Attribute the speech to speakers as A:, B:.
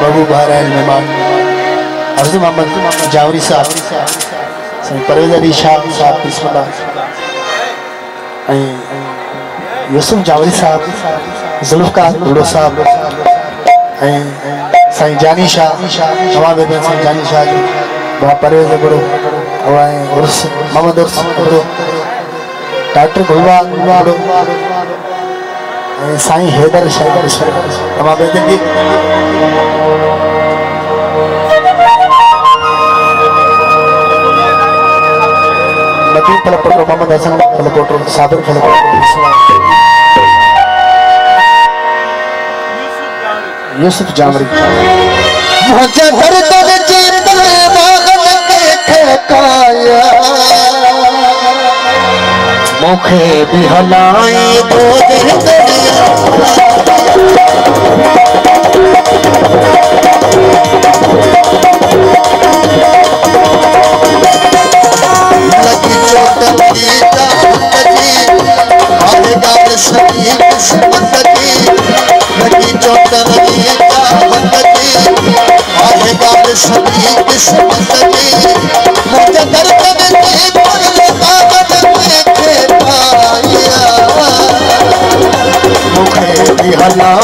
A: बाबू बाहर आए मेहमान अर्जुन मोहम्मद जावरी साहब परवेज अली शाह साहब बिस्मिल्लाह यूसुफ जावरी साहब जुल्फकार बुढ़ो साहब साईं जानी शाह तमाम बेदन साईं जानी शाह बड़ा परवेज बुढ़ो उर्स मोहम्मद उर्स बुढ़ो डॉक्टर गुलवा बुढ़ो साईं हैदर शैदर तमाम बेदन की नबी फलपोटर मोहम्मद हसन फलपोटर साबिर फलपोटर यूसुफ जामरी मुझे दर्द जीत बागन के ठकाया मुखे भी हलाए दो Allah